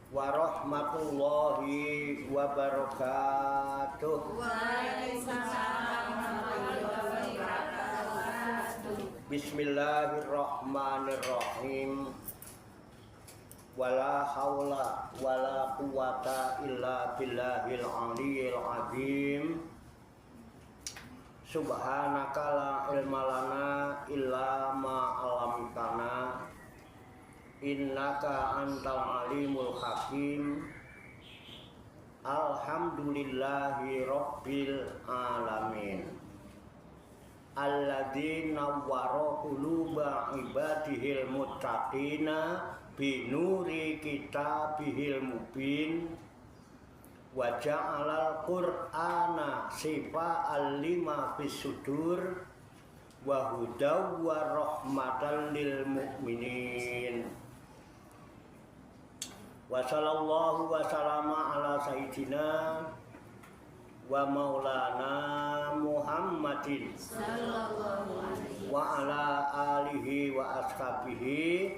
warahmatullahi wabarakatuh. Waalaikumsalam warahmatullahi wabarakatuh. Bismillahirrahmanirrahim. Wala haula wala quwata illa billahil aliyil azim. Subhanaka la ilma lana illa ma 'allamtana. Innaka antal alimul hakim. Alhamdulillahi rabbil alamin. Alladzi nawwara quluba ibadihil muttaqina binuri kitabihil mubin wa ja'alal qur'ana sifa'al lima fis sudur wa hudaw wa rahmatan lil mu'minin. Wa sallallahu wa salama ala sayyidina wa maulana Muhammadin Sallallahu alaihi wa ala alihi wa ashabihi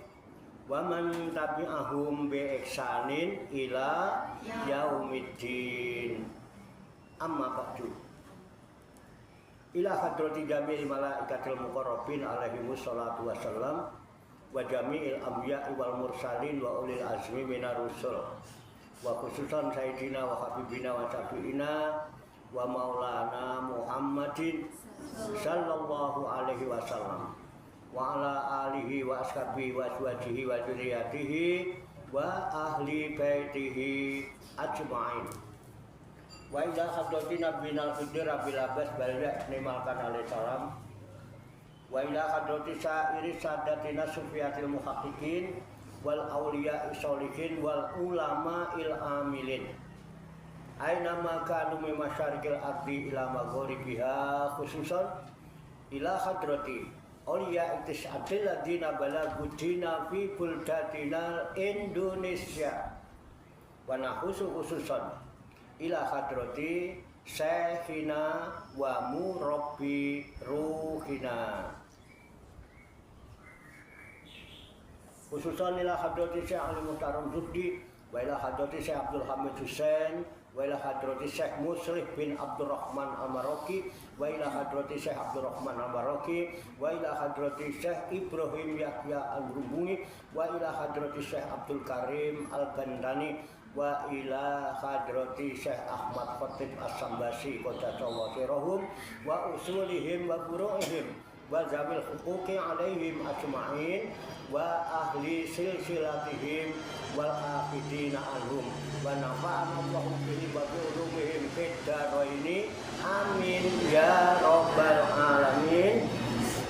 wa man tabi'ahum bi ihsanin ila yaumiddin. Amma ba'du. Ila hadrati jami'il malaikatil muqarrabin alaihimus salatu wassalam wa jami'il anbiya'i wal mursalin wa ulil azmi minar rusul wa khususan sayyidina wa habibina wa syafi'ina wa maulana Muhammadin sallallahu alaihi wasallam wa ala alihi wa ashabihi wa azwajihi wa dzurriyyatihi wa ahli baitihi ajma'in. Wa ila hadrati nabiyina al-fidir Abil Abbas Balya nimalkan alaihi salam. Wa ila hadrati sa'iri sadatina sufiyatil muhaqqiqin wal awliya'i sholihin wal ulama'il amilin. Aina makanu min masyariqil ardi ila maghribiha khususan ila hadrati awliya tis'atil ladina balagu dina fi buldatina Indonesia wa nahusu khususan ila hadrati syekhina wa murabbi ruhina khususan ila hadrati Syekh Ali Muhtaram Zubdi wa ila hadrati Syekh Abdul Hamid Hussein wa ila hadrati Syekh Musrih bin Abdurrahman Al-Maroki wa ila hadrati Syekh Abdurrahman Al-Maroki wa ila hadrati Syekh Ibrahim Yahya Al-Rubuni wa ila hadrati Syekh Abdul Karim Al-Bandani wa ila hadrati Syekh Ahmad Khatib As-Sambasi qaddasallahu sirrahum wa usulihim wa furu'ihim wa zabil huquqi alaihim ajma'in wa ahli silsilatihim wal afidina anhum wa nafa'ana Allahu bihi wa ulumihim fid dharaini amin ya rabbal alamin.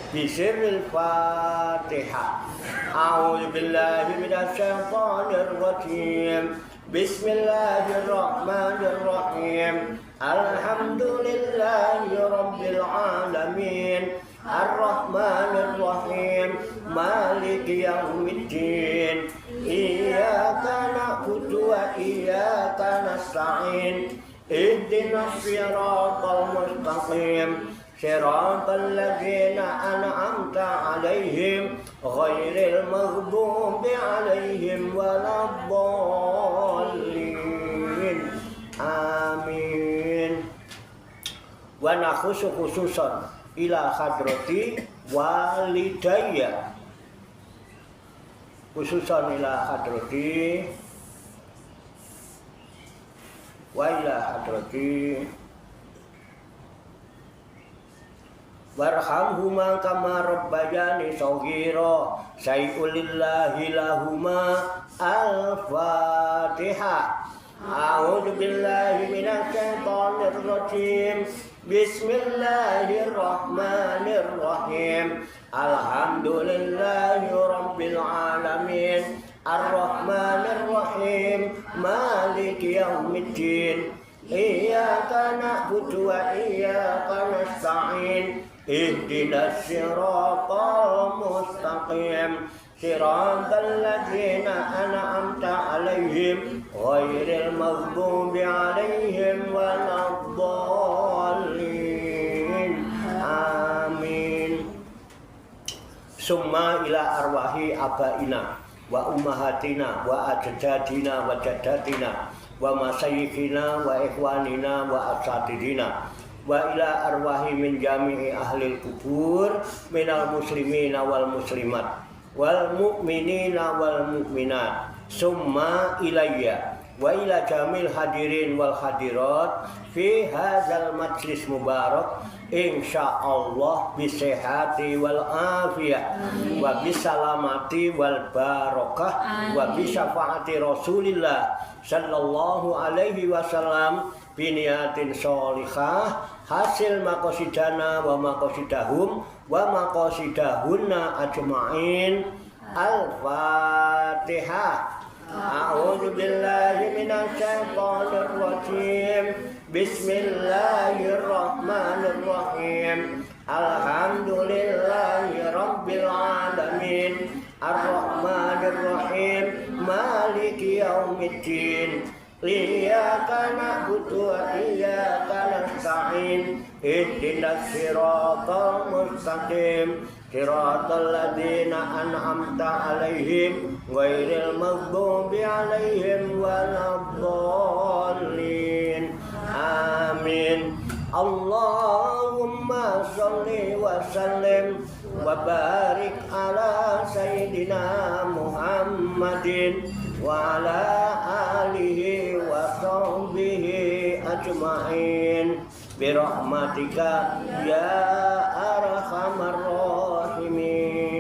Bismillahil Fatihah. A'udzu billahi minasy syaithanir rajim. Bismillahirrahmanirrahim. Alhamdulillahi rabbil alamin. Ar-Rahmanir-Rahim. Maliki yaumiddin. Iyyaka na'budu wa iyyaka nasta'in. Ihdinas siratal mustaqim. Siratal ladzina an'amta 'alaihim ghairil maghdubi 'alaihim waladdallin. Amin. Wa nakhusu khususan ila hadrati walidayya khususan ila hadrati wa ila hadrati warhamhuma kama rabbayani shaghira sayyulillahi lahuma al-Fatihah. A'udzu billahi minasy syaithanir rajim. Bismillahirrahmanirrahim. Alhamdulillahi rabbil alamin. Ar-Rahmanir-Rahim. Maliki yaumiddin. Iyyaka na'budu wa iyyaka nasta'in. Ihdinas siratal mustaqim. Siratal ladzina an'amta 'alaihim ghairil maghdubi 'alaihim waladdallin. Amin. Summa ila arwahi abaina wa ummahatina wa ajdadina wa jaddatina wa masyayikhina wa ikhwanina wa asatidina wa ila arwahi min jami'i ahlil kubur minal muslimina wal muslimat wal mu'minina wal mu'minat summa ilayya wa ila jamil hadirin wal hadirat fi hadzal majlis mubarak insyaallah bisehati wal afiyah wa bisalamati wal barakah wa bisyafaati Rasulillah sallallahu alaihi wasallam biniatin sholihah hasil maqasidana wa maqasidahum wa maqasidahunna ajma'in. Al-Fatihah. A'udzu billahi minasy syaithanir rajim. Bismillahirrahmanirrahim. Alhamdulillahi rabbil alamin. Ar-Rahmanir Rahim. Maliki yaumiddin. Iyyaka na'budu wa iyyaka nasta'in. Ihdinas siratal mustaqim. Siratal ladzina an'amta 'alaihim ghairil maghdubi 'alaihim waladdallin. Amin. Allahumma sholli wa sallim wa barik ala sayyidina Muhammadin wa ala alihi wa sahbihi ajma'in birahmatika ya arhamar rahimin.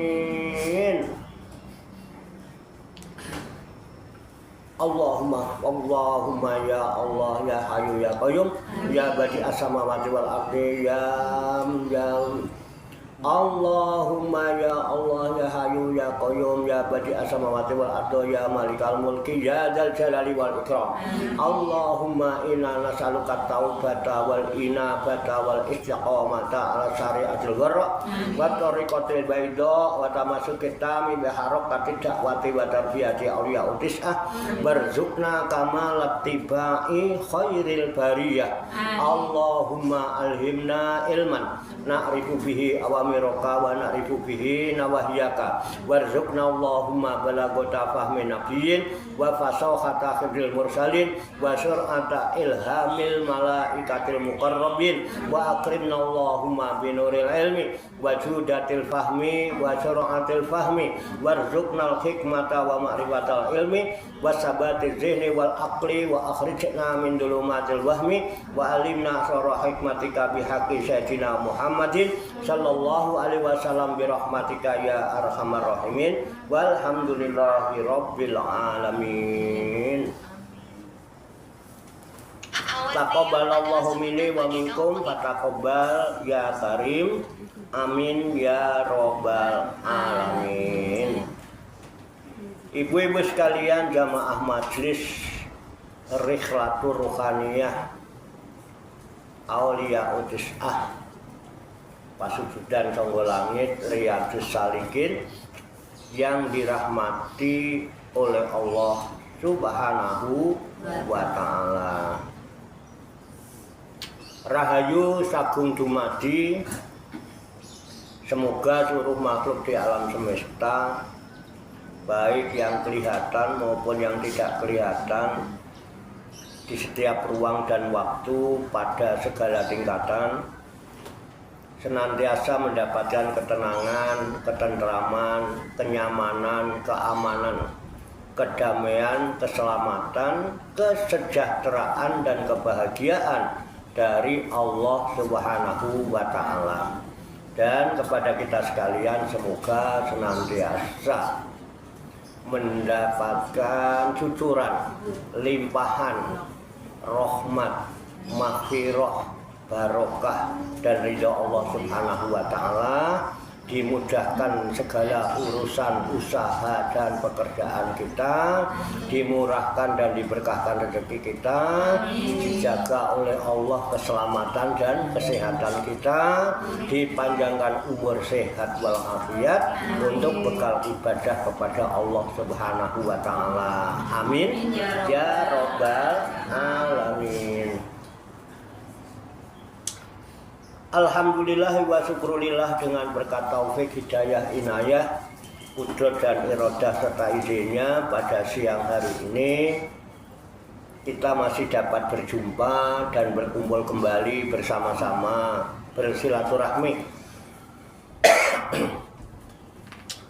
Allahumma ya Allah ya Hayyu ya Qayyum ya Badi'as samawati wal ardi ya Allahumma ya Allah ya Hayyu ya Qayyum ya Badi'as samawati wal ardi ya Malikal mulki ya Dzal jalali wal ikram. Allahumma inna nas'aluka taubata wal inabata wal istiqamata ala syari'atil gharra wa tariqatil bayda wa tamasukit tami bi harakati da'wati wa tarbiyati auliya utisah warzuqna kamalat tibai khairil bariyah. Allahumma alhimna ilman na'rifu bihi awamiraka wa na'rifu bihi nawahiyaka warzuqna Allahumma balagota fahmi nabiyyin wa fasahata khidril mursalin wa sur'ata ilhamil malaikatil muqarrabin wa akrimna Allahumma binuril ilmi wa judatil fahmi wa sur'atil fahmi warzuqna al-hikmata wa ma'rifatal ilmi wa sabatiz zihni wal aqli wa akhrijna min dulumatil wahmi wa alimna syarah hikmatika bihaqqi sayyidina Muhammadin sallallahu alaihi wasallam birahmatika ya arhamar rahimin walhamdulillahi rabbil alamin. Taqabbalallahu minni wa minkum fataqabbal ya karim amin ya rabbal alamin. Ibu-ibu sekalian jamaah majlis Rikhlatur Ruhaniyah Aulia Utisah Pasujudan Songgolangit Riyadus Salikin yang dirahmati oleh Allah Subhanahu wa ta'ala. Rahayu sagung dumadi, semoga seluruh makhluk di alam semesta, baik yang kelihatan maupun yang tidak kelihatan, di setiap ruang dan waktu pada segala tingkatan, senantiasa mendapatkan ketenangan, ketentraman, kenyamanan, keamanan, kedamaian, keselamatan, kesejahteraan dan kebahagiaan dari Allah Subhanahu wa ta'ala. Dan kepada kita sekalian semoga senantiasa mendapatkan cucuran, limpahan, rahmat, maghfirah, barokah dan ridha Allah Subhanahu wa ta'ala, dimudahkan segala urusan usaha dan pekerjaan kita, dimurahkan dan diberkahkan rezeki kita, dijaga oleh Allah keselamatan dan kesehatan kita, dipanjangkan umur sehat walafiat untuk bekal ibadah kepada Allah Subhanahu wa ta'ala. Amin ya rabbal alamin. Alhamdulillah wa syukurillah, dengan berkat taufik hidayah inayah kudrat dan irodah serta izinnya pada siang hari ini kita masih dapat berjumpa dan berkumpul kembali bersama-sama bersilaturahmi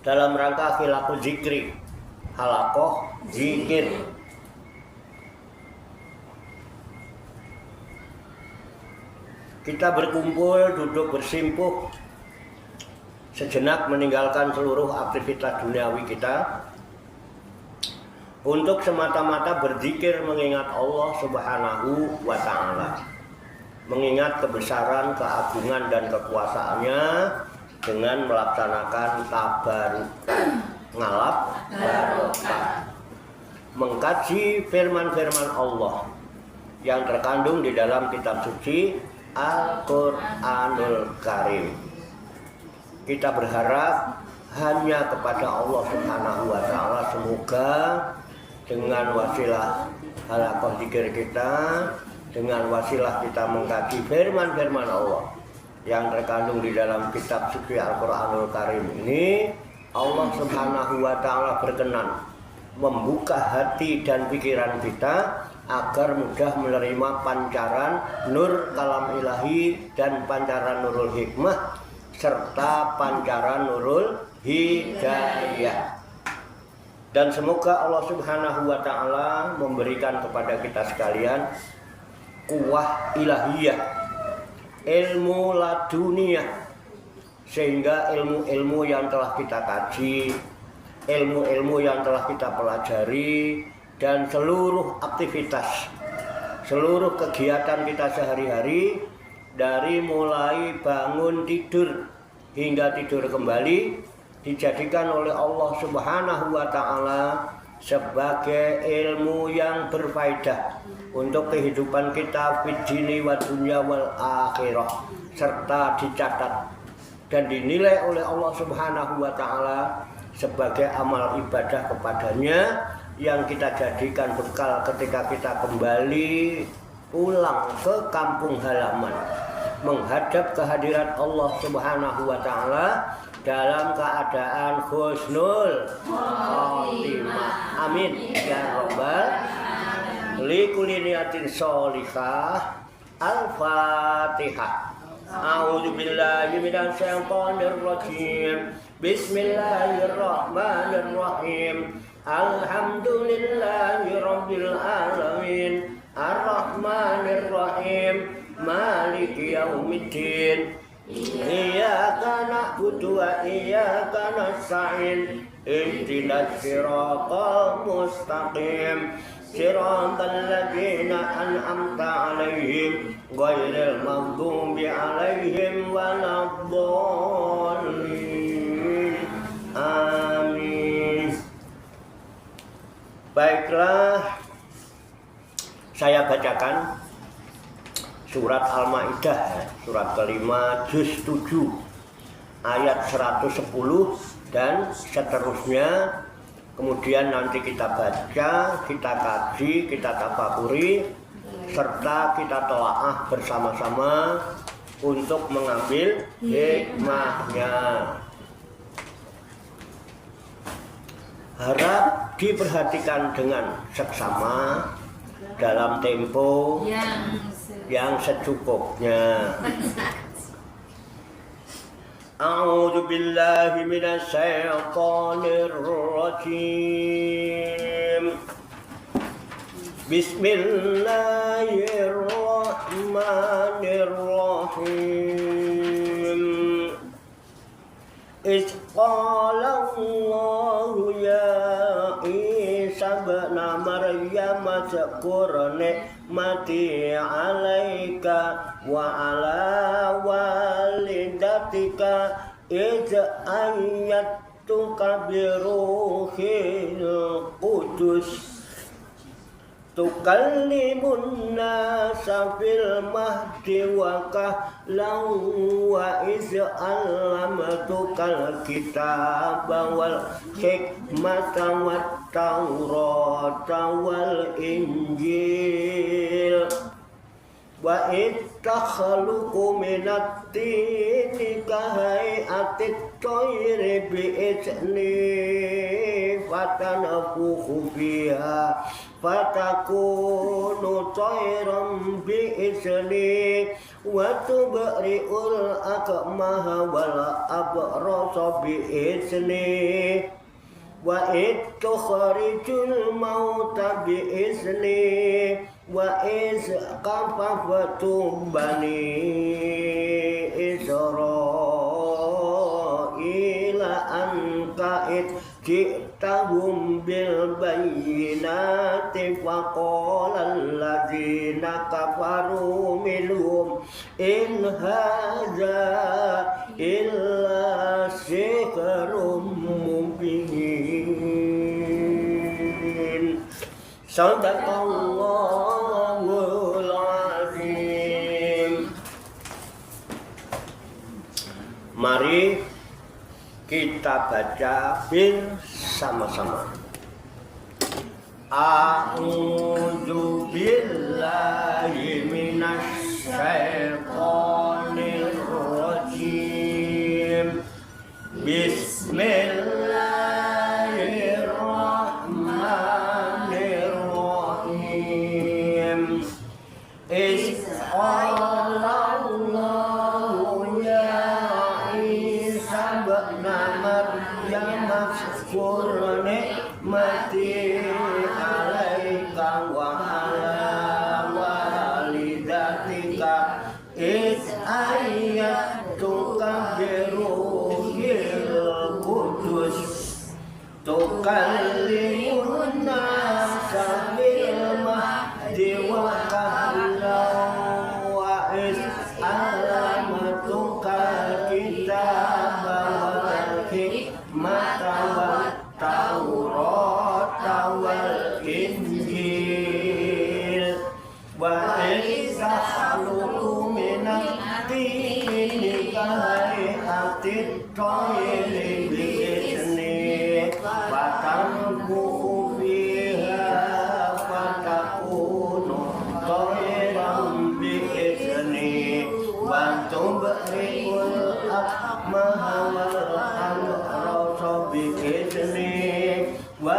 dalam rangka khilaful zikri, halakoh zikir. Kita berkumpul, duduk bersimpuh sejenak meninggalkan seluruh aktivitas duniawi kita untuk semata-mata berzikir mengingat Allah Subhanahu wa Ta'ala, mengingat kebesaran, keagungan dan kekuasaannya dengan melaksanakan tabaruk, ngalap barokah, mengkaji firman-firman Allah yang terkandung di dalam kitab suci Al-Quranul Karim. Kita berharap hanya kepada Allah Subhanahu wa Ta'ala, semoga dengan wasilah halakoh zikir kita, dengan wasilah kita mengkaji firman-firman Allah yang terkandung di dalam kitab suci Al-Quranul Karim ini, Allah Subhanahu wa Ta'ala berkenan membuka hati dan pikiran kita agar mudah menerima pancaran nur kalam ilahi dan pancaran nurul hikmah serta pancaran nurul hidayah. Dan semoga Allah Subhanahu wa Ta'ala memberikan kepada kita sekalian kuwah ilahiyah, ilmu laduniyah, sehingga ilmu-ilmu yang telah kita kaji, ilmu-ilmu yang telah kita pelajari, dan seluruh aktivitas, seluruh kegiatan kita sehari-hari, dari mulai bangun tidur hingga tidur kembali, dijadikan oleh Allah Subhanahu wa Ta'ala sebagai ilmu yang berfaedah untuk kehidupan kita fid dini wa dunya wal akhirah, serta dicatat dan dinilai oleh Allah Subhanahu wa Ta'ala sebagai amal ibadah kepadanya yang kita jadikan bekal ketika kita kembali pulang ke kampung halaman, menghadap kehadirat Allah Subhanahu wa Ta'ala dalam keadaan husnul khotimah. Amin ya rabbal likulli niyatin sholihah. Al-Fatihah. A'udzu billahi minasyaitonir rajim. Bismillahirrahmanirrahim. Alhamdulillahi rabbil alamin. Ar-Rahmanir-Rahim. Maliki yaumiddin. Iyyaka na'budu wa iyyaka nasta'in. Ihdinas siratal mustaqim. Siratal ladzina an'amta 'alaihim ghairil maghdubi 'alaihim waladdallin. Amin. Baiklah, saya bacakan surat Al-Maidah, surat kelima, juz 7, ayat 110 dan seterusnya. Kemudian nanti kita baca, kita kaji, kita tafakuri, serta kita telaah bersama-sama untuk mengambil hikmahnya. Harap diperhatikan dengan seksama dalam tempo yang secukupnya. A'udzu billahi minasyaitonir rajim. Bismillahirrahmanirrahim. Iz qala Allahu ya Isa ibn Maryam dzkur ni'mati 'alaika wa 'ala walidatika iz ayyatuka bi ruhil qudus tukallimun nasa fil mahdi wa kahlan wa iz 'allamtukal kitaba wal hikmata wat taurata wal injil wa ittakhluqu minat tini kahai'atit toiri bi'izni fatanafukhu fiha fatakunu toiram bi'izni wa tubri'ul akmaha wal abrasa bi'izni wa tukhrijul mauta bi'izni wa iz qafaftu bani Israila anka ji'tahum bil bayyinati faqala alladzina kafaru minhum in hadza illa sihrun mubin. Sadaqallahul azim. Mari kita baca bersama-sama. A'udzu billahi minasy syaithanir rajim. Bismillahirrahmanirrahim. Isqalallahu ya Isa ibn Maryam azkur ni'mati 'alaika wa 'ala walidatika iz ayyatuka biruhil qudus tukallimun nasa bil mahdi wa kahlan wa iz alamatuka kitaba wal hikmata wat taurata wal injil wa iz takhluqu minat tini kahai'atit toiri bi'izni fatanfukhu fiha fatakunu toiran bi'izni wa tubri'ul akmaha wal abrasa bi'izni wa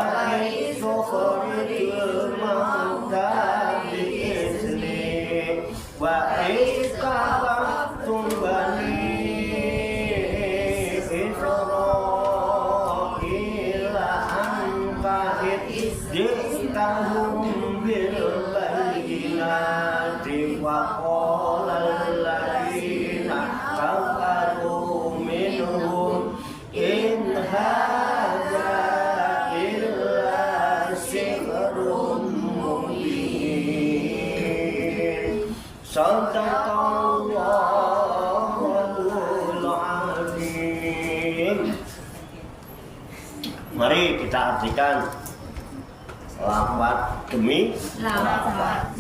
tukhrijul mauta bi'izni wa iskafaftum bani Israila anka ji'tahum bil bayyinati wa qala alladzina kafaru minhum in hadza illa sihrun mubin. Sadaqallahul azim. Mari kita artikan lafaz demi lafaz.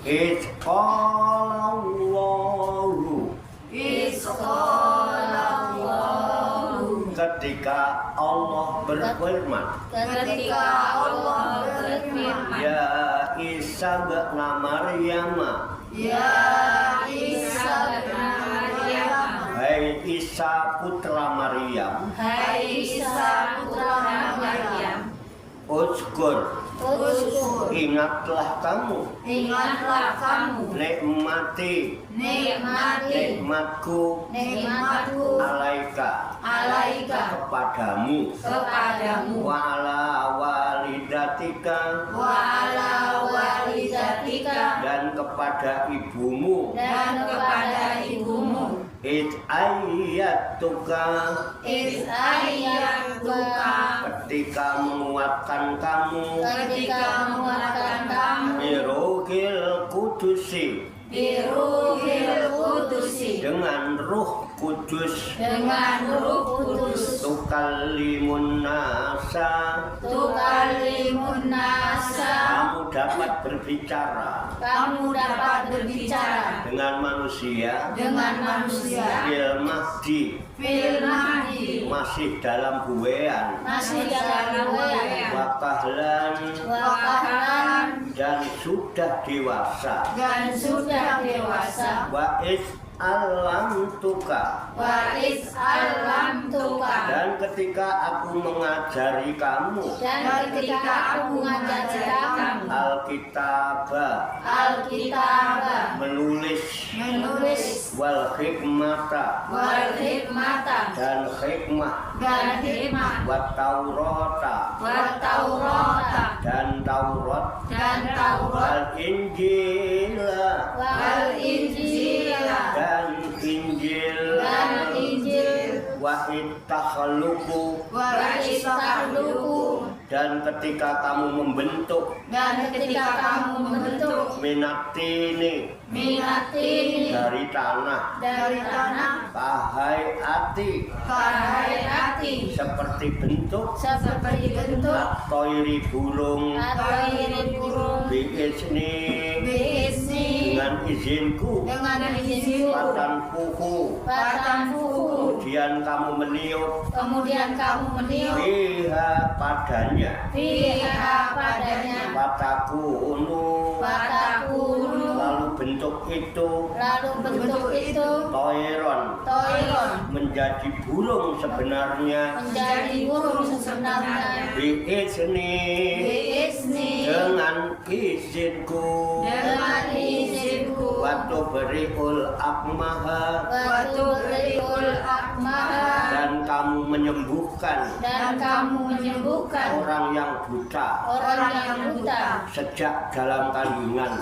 Isqalallahu. Ketika Allah berfirman. Ya Isa bin Maryam. Hai Isa putra Maryam. Uzkur. Ingatlah kamu. Nikmatku. Alaika. Kepadamu. Wa ala walidatika. Dan kepada ibumu. Iz ayyatuka. Ketika menguatkan kamu. Biruhil kudusi. Dengan ruh kudus. Tukallimun nasa. Kamu dapat berbicara. Dengan manusia. Bil mahdi. Masih dalam buwean. Wa kahlan. dan sudah dewasa. Wa alamtuka, dan ketika aku mengajari kamu Alkitabah, menulis wal hikmata, dan hikmah, wat taurata, dan Taurat, wal injila, dan Injil, wa ittakhluqu, dan ketika kamu membentuk minatini, dari tanah, kahayati, seperti bentuk at-toiri, burung, biizni, dengan izinku, patanfuhu, kemudian kamu meniup, biha, padanya, watakunu, lalu bentuk itu toiron, menjadi burung sebenarnya, biizni, dengan izinku, waktu beriul akmaha, dan kamu menyembuhkan orang yang buta sejak dalam kandungan,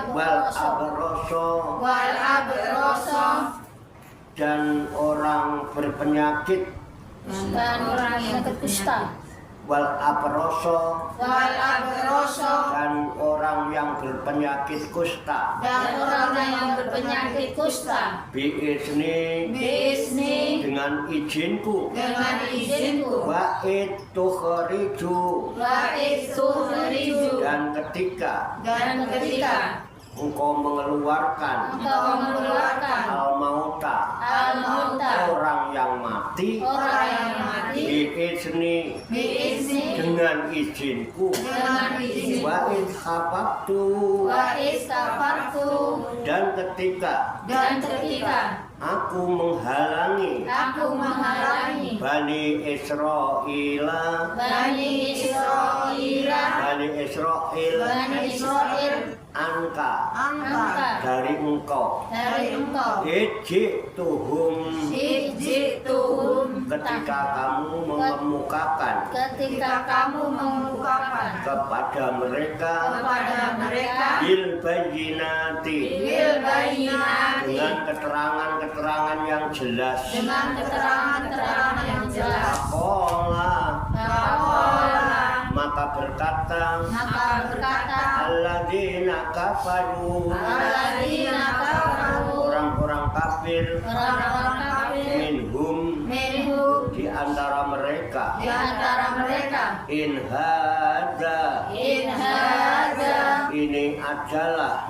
wal abroso, dan orang berpenyakit, kusta, wal abroso, dan orang yang berpenyakit kusta, biizni, dengan izinku, wa itukhriju, dan ketika engkau mengeluarkan al-mauta, orang yang mati, biizni, dengan izinku, wa ishafattu, dan ketika aku menghalangi Bani Israel angka dari engkau, ijituhum, ketika kamu mengemukakan kepada mereka bil bayyinati, dengan keterangan yang jelas, maka berkata alladzina kafaru, orang-orang kafir, minhum, di antara mereka, in hadza, ini adalah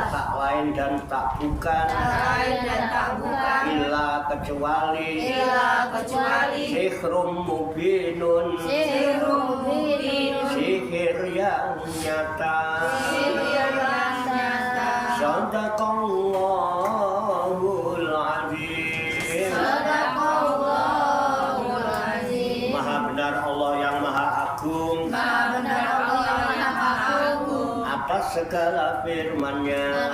tak lain dan tak bukan, illa kecuali sihrun mubinun, sihir yang nyata. Sadaqallahul azim. Maha benar Allah yang maha agung atas segala firman-Nya.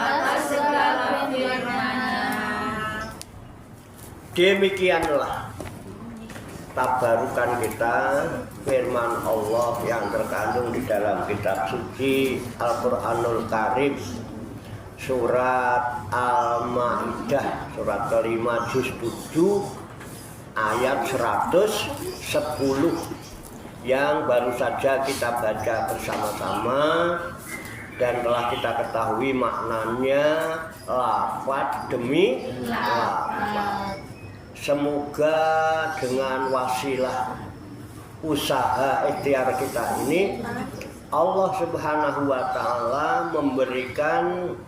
Demikianlah tabarukan kita firman Allah yang terkandung di dalam kitab suci Al-Qur'anul Karim, surat Al-Maidah, surat kelima juz 7 ayat 110 yang baru saja kita baca bersama-sama dan telah kita ketahui maknanya lafaz demi lafaz. Semoga dengan wasilah usaha ikhtiar kita ini Allah Subhanahu wa Ta'ala memberikan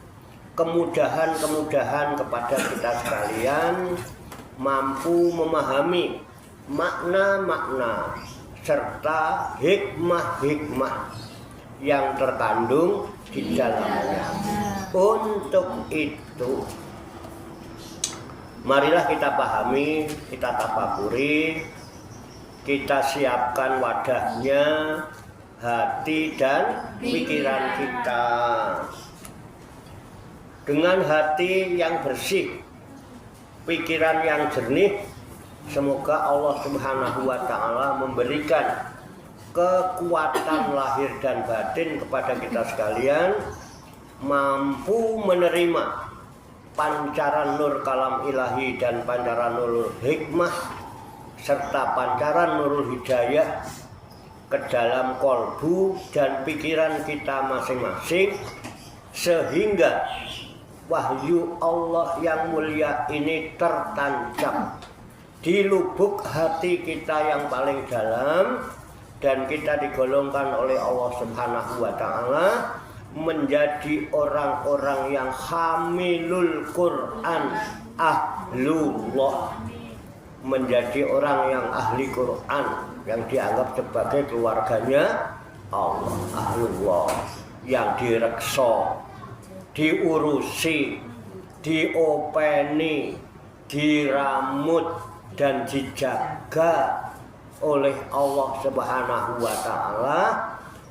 kemudahan-kemudahan kepada kita sekalian, mampu memahami makna-makna serta hikmah-hikmah yang terkandung di dalamnya. Untuk itu, marilah kita pahami, kita tafakuri, kita siapkan wadahnya, hati dan pikiran kita. Dengan hati yang bersih, pikiran yang jernih, semoga Allah Subhanahu wa Ta'ala memberikan kekuatan lahir dan batin kepada kita sekalian, mampu menerima pancaran nur kalam ilahi dan pancaran nur hikmah serta pancaran nurul hidayah ke dalam kolbu dan pikiran kita masing-masing, sehingga wahyu Allah yang mulia ini tertancap di lubuk hati kita yang paling dalam, dan kita digolongkan oleh Allah Subhanahu wa Ta'ala menjadi orang-orang yang hamilul Quran, ahlullah, menjadi orang yang ahli Quran, yang dianggap sebagai keluarganya Allah, ahlullah, yang direksa, diurusi, diopeni, diramut dan dijaga oleh Allah Subhanahu wa Ta'ala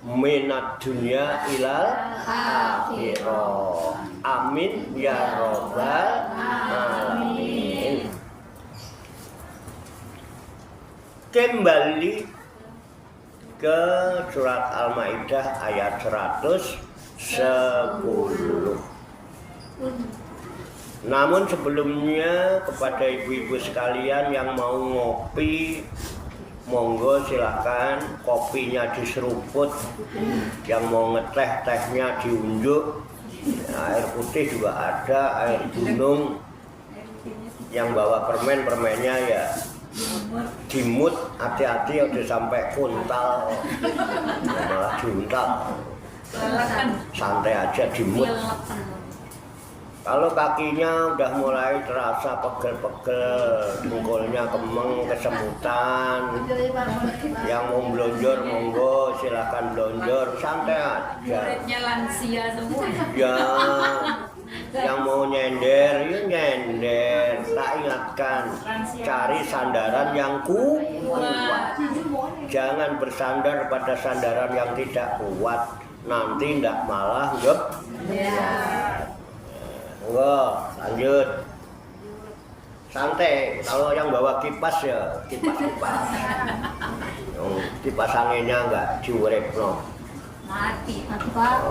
minat dunia ilal akhirah. Amin ya rabbal alamin. Kembali ke surat Al-Maidah ayat 110. Namun sebelumnya, kepada ibu-ibu sekalian yang mau ngopi, monggo silakan, kopinya diseruput, yang mau ngeteh tehnya diunjuk, air putih juga ada, air gunung, yang bawa permen permennya ya dimut, hati-hati udah sampai kuntal, malah diuntal, santai aja dimut. Kalau kakinya udah mulai terasa pegel-pegel, dengkulnya kemeng, kesemutan, yang mau blonjor monggo silakan blonjor, santai aja. Muridnya lansia semua. Ya, yang mau nyender, ya nyender. Tak ingatkan, cari sandaran yang kuat. Jangan bersandar pada sandaran yang tidak kuat, nanti ndak malah gep. Enggak, lanjut. Santai, kalau yang bawa kipas ya kipas-kipas. Kipas anginnya enggak diurepno. Mati, Pak.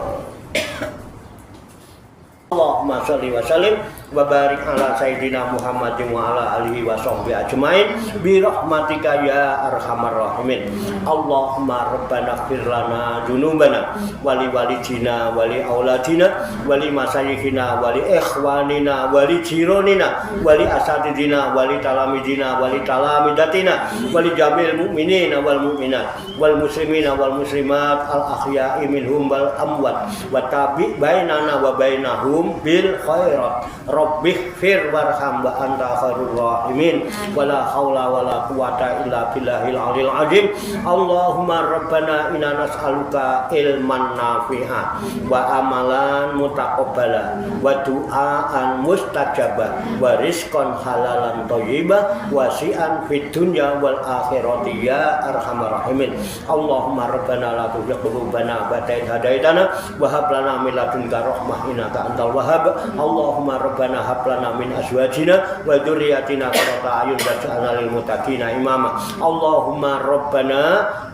Allahumma sholli wa sallim wa barik ala sayyidina Muhammadin wa ala alihi wa sahbihi ajmain bi rahmatika ya arhamar rahimin. Allahumma rabbana ighfir lana dzunubana wa li walidina wa li auladina wa li masayikhina wa li ikhwanina wa li jironina wa li asatidina wa li talamidina wa li talamidatina wa li jamil mu'minina wal mu'minat wal muslimina wal muslimat al ahya'i minhum wal amwat wa tabi bainana wa bainahum bil khairat rabbih fir warham wa anta khairur rahimin wala haula wala quwata illa billahil aliyil azim. Allahumma rabbana inna nas'aluka ilman nafi'a wa amalan mutaqabbala wa du'aan mustajaba wa rizqan halalan thayyiba wasi'an fid dunya wal akhirati ya arhamar rahimin. Allahumma rabbana la tuzigh qulubana ba'da idh hadaitana wa hab lana min ladunka rahmah innaka antal wahhab. Allahumma rabbana hab lana min azwajina wa dzurriyyatina qurrata a'yun waj'alna lil muttaqina imama. Allahumma rabbana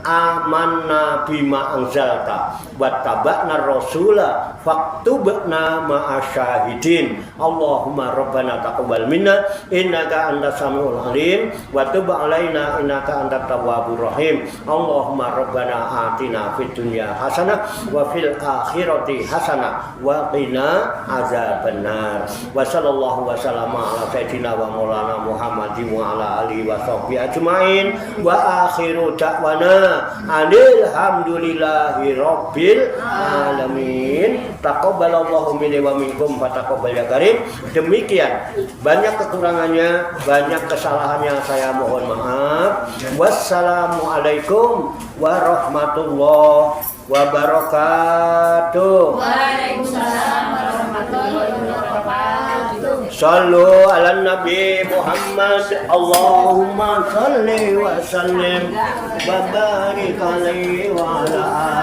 amanna bima anzalta wattaba'na rasula faktubna ma'asyahidin. Allahumma rabbana taqabbal minna innaka antas samiul alim wa tub alaina innaka antat tawwabur rahim. Allahumma rabbana atina fid dunya hasanah wa fil akhirati hasanah wa qina azabannar wa sallallahu wasallam ala sayyidina wa maulana Muhammadin wa ala alihi wa sahbihi ajmain wa akhiru da'wana alhamdulillahi rabbil alamin. Taqabbalallahu minni wa minkum fataqabbal ya karim. Demikian, banyak kekurangannya, banyak kesalahannya, saya mohon maaf. Wassalamualaikum warahmatullahi wabarakatuh. Waalaikumsalam warahmatullahi wabarakatuh. Sallu ala Nabi Muhammad. Allahumma salli wa sallim wa barik alaihi wa ala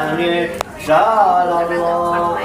alihi. Sallallahu